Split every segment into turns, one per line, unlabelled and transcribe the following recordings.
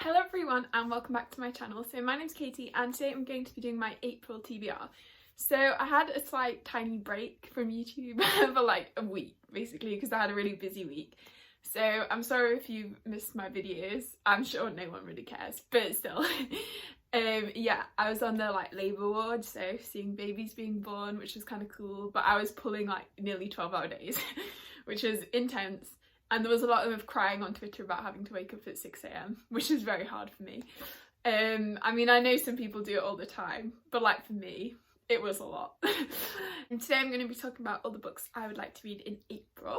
Hello everyone and welcome back to my channel. So my name's Katie and today I'm going to be doing my April TBR. So I had a slight tiny break from YouTube for like a week basically because I had a really busy week. So I'm sorry if you missed my videos. I'm sure no one really cares, but still. Yeah, I was on the labour ward, so seeing babies being born, which was kind of cool, but I was pulling nearly 12-hour days, which was intense. And there was a lot of crying on Twitter about having to wake up at 6 a.m, which is very hard for me. I mean, I know some people do it all the time, but for me, it was a lot. And today I'm going to be talking about all the books I would like to read in April.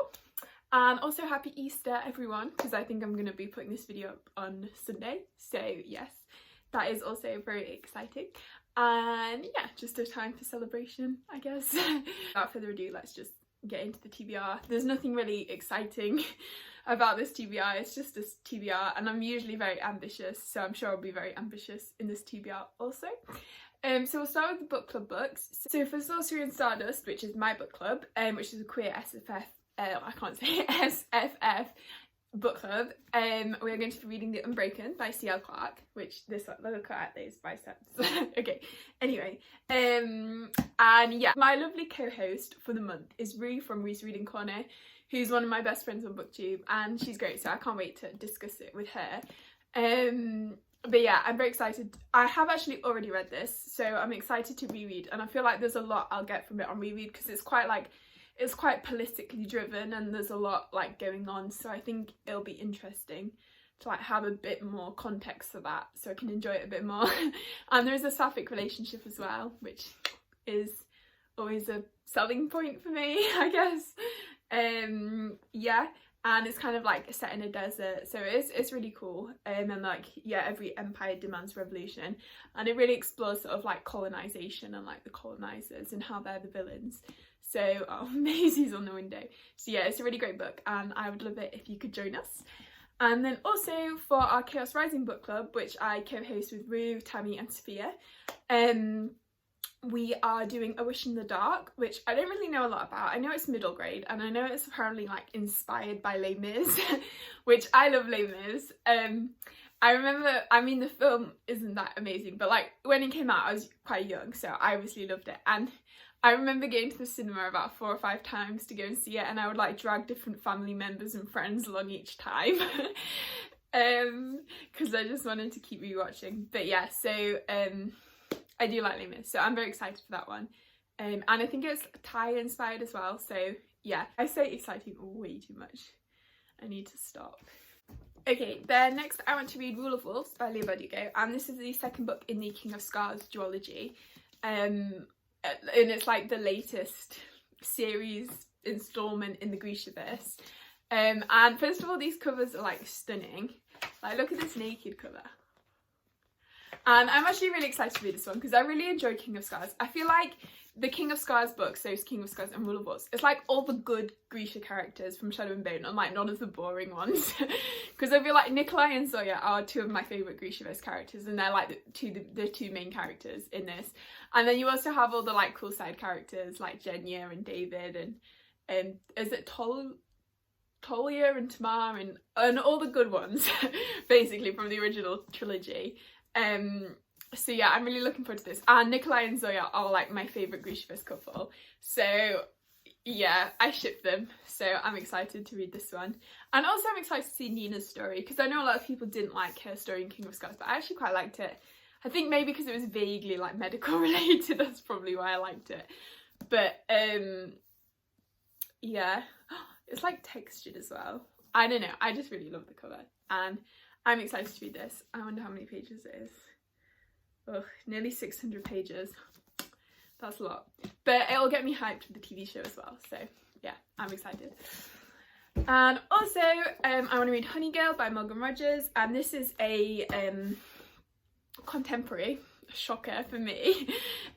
And also happy Easter, everyone, because I think I'm going to be putting this video up on Sunday. So yes, that is also very exciting. And yeah, just a time for celebration, I guess. Without further ado, let's just get into the TBR. There's nothing really exciting about this TBR, it's just this TBR, and I'm usually very ambitious, so I'm sure I'll be very ambitious in this TBR also. So we'll start with the book club books. So for Sorcery and Stardust, which is my book club, which is a queer SFF book club, we are going to be reading The Unbroken by C.L. Clarke, which look at those biceps. Okay, anyway, and yeah, my lovely co-host for the month is Rue from Rue's Reading Corner, who's one of my best friends on BookTube, and she's great, so I can't wait to discuss it with her. But yeah, I'm very excited. I have actually already read this, so I'm excited to reread, and I feel like there's a lot I'll get from it on reread because it's quite politically driven and there's a lot going on, so I think it'll be interesting to have a bit more context for that so I can enjoy it a bit more. And there is a sapphic relationship as well, which is always a selling point for me, I guess. Yeah, and it's kind of set in a desert, so it's really cool. And yeah, every empire demands revolution, and it really explores sort of colonization and the colonizers and how they're the villains. So, oh, Maisie's on the window. So yeah, it's a really great book and I would love it if you could join us. And then also for our Chaos Rising book club, which I co-host with Rue, Tammy and Sophia, we are doing A Wish in the Dark, which I don't really know a lot about. I know it's middle grade and I know it's apparently inspired by Les Mis, which I love Les Mis. I remember, I mean, the film isn't that amazing, but when it came out I was quite young, so I obviously loved it. And I remember going to the cinema about 4 or 5 times to go and see it, and I would drag different family members and friends along each time because I just wanted to keep rewatching. But yeah, so I do like Les Mis, so I'm very excited for that one. And I think it's Thai inspired as well, so yeah, I say exciting way too much. I need to stop. Okay, then next I want to read Rule of Wolves by Leigh Bardugo, and this is the second book in the King of Scars duology. And it's the latest series installment in the Grishaverse. And first of all, these covers are stunning. Look at this naked cover. And I'm actually really excited to read this one because I really enjoy King of Scars. I feel like the King of Scars books, so it's King of Scars and Rule of Wolves, it's all the good Grisha characters from Shadow and Bone and none of the boring ones. Because I feel like Nikolai and Zoya are 2 of my favourite Grishaverse characters, and they're the two main characters in this. And then you also have all the cool side characters like Genya and David and is it Tolia and Tamar and all the good ones basically from the original trilogy. So yeah, I'm really looking forward to this. And Nikolai and Zoya are my favourite Grishaverse couple. So yeah, I ship them. So I'm excited to read this one. And also I'm excited to see Nina's story because I know a lot of people didn't like her story in King of Scars, but I actually quite liked it. I think maybe because it was vaguely medical related, that's probably why I liked it. But yeah, it's textured as well. I don't know, I just really love the cover and I'm excited to read this. I wonder how many pages it is. Oh, nearly 600 pages. That's a lot. But it'll get me hyped for the TV show as well. So yeah, I'm excited. And also, I want to read Honey Girl by Morgan Rogers. And this is a contemporary, shocker for me,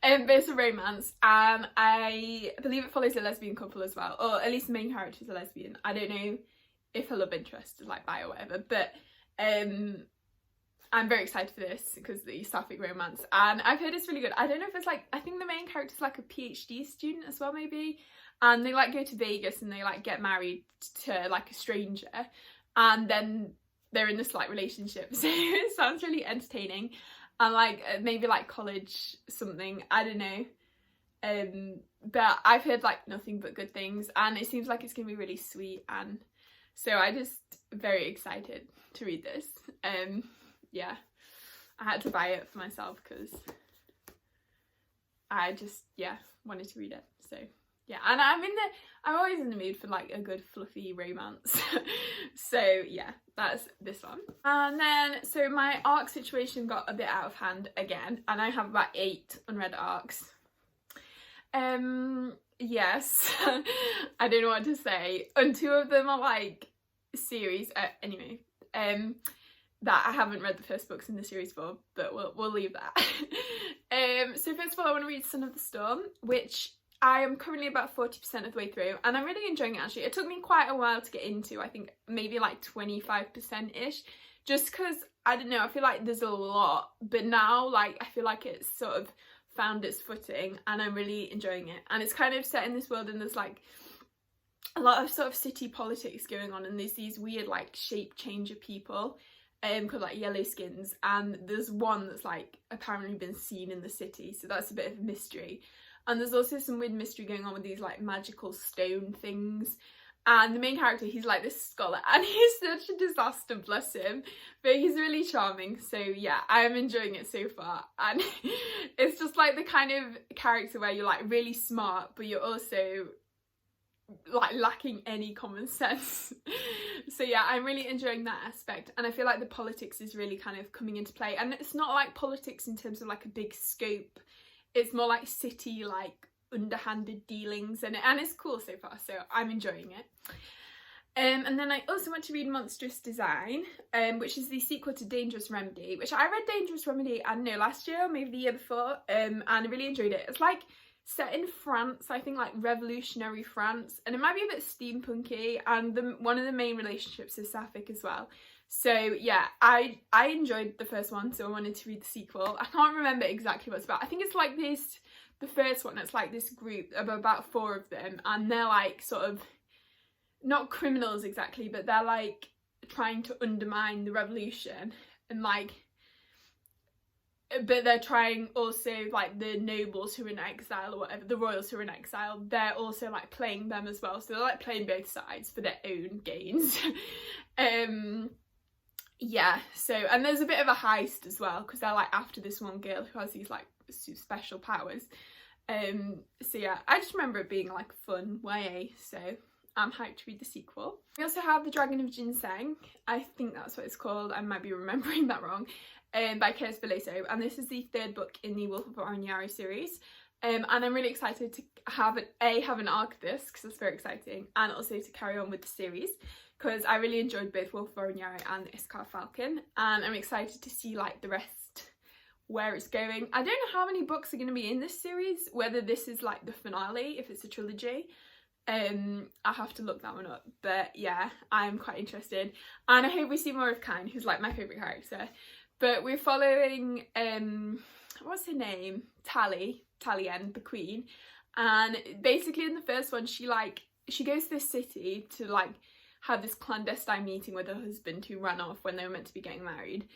but it's a romance. And I believe it follows a lesbian couple as well. Or at least the main character is a lesbian. I don't know if her love interest is bi or whatever. But I'm very excited for this because the sapphic romance, and I've heard it's really good. I don't know if it's I think the main character is a PhD student as well maybe, and they go to Vegas and they get married to a stranger, and then they're in this like relationship, so it sounds really entertaining, and like maybe like college something, I don't know. But I've heard like nothing but good things, and it seems like it's gonna be really sweet, and so I just very excited to read this. Yeah, I had to buy it for myself because I just wanted to read it. So yeah, and I'm always in the mood for like a good fluffy romance. So yeah, that's this one. And then so my ARC situation got a bit out of hand again, and I have about 8 unread ARCs. Yes. I don't know what to say, and 2 of them are like series anyway, that I haven't read the first books in the series for, but we'll leave that. So first of all, I want to read Son of the Storm, which I am currently about 40% of the way through, and I'm really enjoying it actually. It took me quite a while to get into, I think maybe like 25%-ish, just because, I don't know, I feel like there's a lot, but now like I feel like it's sort of found its footing, and I'm really enjoying it. And it's kind of set in this world, and there's like a lot of sort of city politics going on, and there's these weird like shape changer people called like yellow skins, and there's one that's like apparently been seen in the city, so that's a bit of a mystery. And there's also some weird mystery going on with these like magical stone things, and the main character, he's like this scholar, and he's such a disaster, bless him, but he's really charming. So yeah, I am enjoying it so far, and it's just like the kind of character where you're like really smart, but you're also like lacking any common sense. So yeah, I'm really enjoying that aspect, and I feel like the politics is really kind of coming into play, and it's not like politics in terms of like a big scope, it's more like city like underhanded dealings, and it's cool so far, so I'm enjoying it. And then I also want to read Monstrous Design, which is the sequel to Dangerous Remedy, which I read Dangerous Remedy, I don't know, last year or maybe the year before, and I really enjoyed it. It's like set in France, I think like revolutionary France, and it might be a bit steampunky, and one of the main relationships is sapphic as well. So yeah, I enjoyed the first one, so I wanted to read the sequel. I can't remember exactly what it's about. I think it's like this, the first one, it's like this group of about 4 of them, and they're like sort of not criminals exactly, but they're like trying to undermine the revolution, and like, but they're trying also, like the nobles who are in exile or whatever, the royals who are in exile, they're also like playing them as well, so they're like playing both sides for their own gains. Yeah, so, and there's a bit of a heist as well, because they're like after this one girl who has these like special powers. So yeah, I just remember it being like fun YA, so I'm hyped to read the sequel. We also have The Dragon of Ginseng, I think that's what it's called, I might be remembering that wrong, by Chaos Veloso, and this is the 3rd book in the Wolf of Oren-Yaro series. And I'm really excited to have an arc of this, because it's very exciting, and also to carry on with the series, because I really enjoyed both Wolf of Oren-Yaro and the Iskar Falcon, and I'm excited to see like the rest, where it's going. I don't know how many books are going to be in this series, whether this is like the finale, if it's a trilogy. I'll have to look that one up, but yeah, I'm quite interested, and I hope we see more of Kine, who's like my favourite character. But we're following, what's her name? Taliene, the queen, and basically in the first one, she goes to this city to like have this clandestine meeting with her husband who ran off when they were meant to be getting married,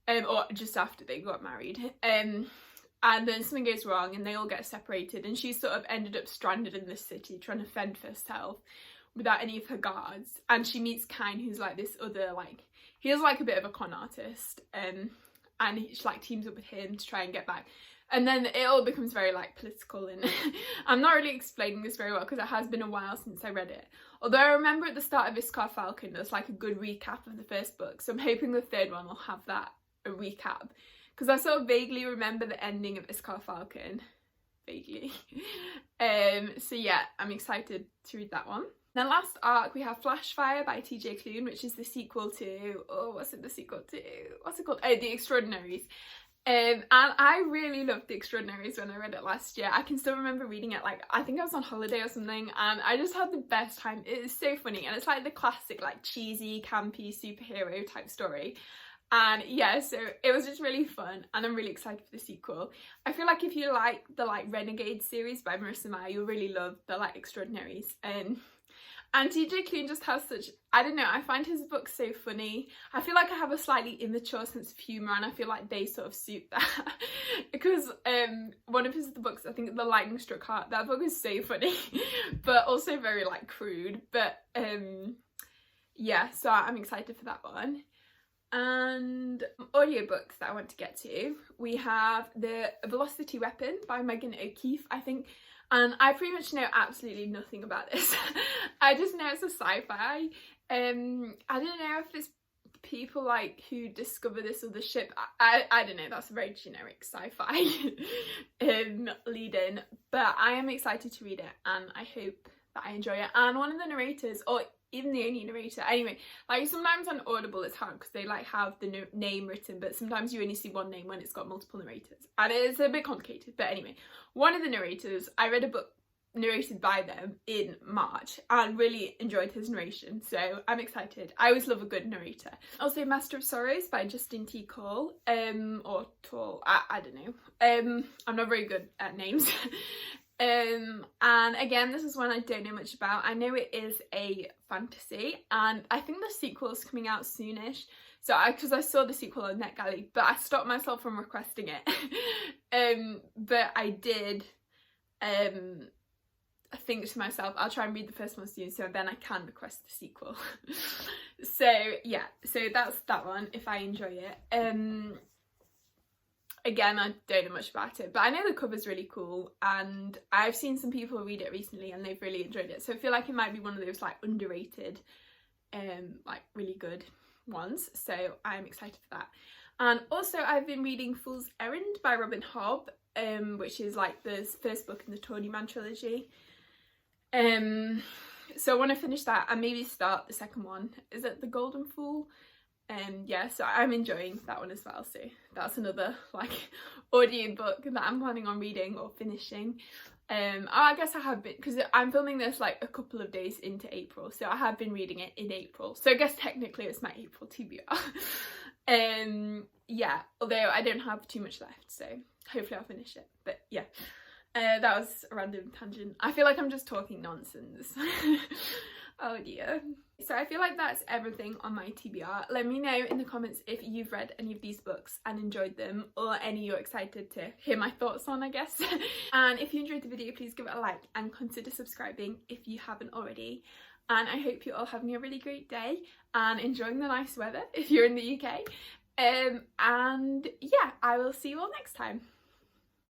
or just after they got married, and then something goes wrong and they all get separated, and she sort of ended up stranded in this city trying to fend for herself without any of her guards, and she meets Kine, who's like this other, like, he is like a bit of a con artist, and she like teams up with him to try and get back. And then it all becomes very like political, and I'm not really explaining this very well because it has been a while since I read it. Although I remember at the start of Iskar Falcon there's like a good recap of the first book, so I'm hoping the 3rd one will have that, a recap, because I sort of vaguely remember the ending of Iskar Falcon, vaguely. So yeah, I'm excited to read that one. Then last arc we have Flashfire by TJ Klune, which is the sequel to, what's it called? Oh, The Extraordinaries. And I really loved The Extraordinaries when I read it last year. I can still remember reading it, like, I think I was on holiday or something, and I just had the best time. It is so funny, and it's like the classic, like, cheesy, campy, superhero type story. And yeah, so it was just really fun, and I'm really excited for the sequel. I feel like if you like the like Renegade series by Marissa Meyer, you'll really love the like Extraordinaries. And TJ Klune just has such, I don't know, I find his books so funny. I feel like I have a slightly immature sense of humour, and I feel like they sort of suit that. Because one of his books, I think The Lightning Struck Heart, that book is so funny, but also very like crude. But yeah, so I'm excited for that one. And audiobooks that I want to get to, we have The Velocity Weapon by Megan O'Keefe, I think. And I pretty much know absolutely nothing about this. I just know it's a sci-fi. I don't know if it's people like who discover this other ship. I don't know, that's a very generic sci-fi lead in. But I am excited to read it, and I hope that I enjoy it. And one of the narrators, or even the only narrator, anyway, like sometimes on Audible it's hard because they like have the name written, but sometimes you only see one name when it's got multiple narrators, and it's a bit complicated. But anyway, one of the narrators, I read a book narrated by them in March and really enjoyed his narration, so I'm excited. I always love a good narrator. Also Master of Sorrows by Justin T. Cole, or Tall, I don't know. I'm not very good at names. And again, this is one I don't know much about. I know it is a fantasy, and I think the sequel is coming out soonish. So because I saw the sequel on NetGalley, but I stopped myself from requesting it. But I did think to myself, I'll try and read the first one soon, so then I can request the sequel. So yeah, so that's that one, if I enjoy it. Again, I don't know much about it, but I know the cover's really cool, and I've seen some people read it recently and they've really enjoyed it. So I feel like it might be one of those like underrated, like really good ones. So I'm excited for that. And also I've been reading Fool's Errand by Robin Hobb, which is like the first book in the Tawny Man trilogy. So I want to finish that and maybe start the second one. Is it The Golden Fool? Yeah, so I'm enjoying that one as well, so that's another like audiobook that I'm planning on reading or finishing. I guess I have been, because I'm filming this like a couple of days into April, so I have been reading it in April, so I guess technically it's my April TBR. Yeah, although I don't have too much left, so hopefully I'll finish it. But yeah, that was a random tangent. I feel like I'm just talking nonsense. Oh dear. So I feel like that's everything on my TBR. Let me know in the comments if you've read any of these books and enjoyed them, or any you're excited to hear my thoughts on, I guess. And if you enjoyed the video, please give it a like and consider subscribing if you haven't already. And I hope you're all having a really great day and enjoying the nice weather if you're in the UK. And yeah, I will see you all next time.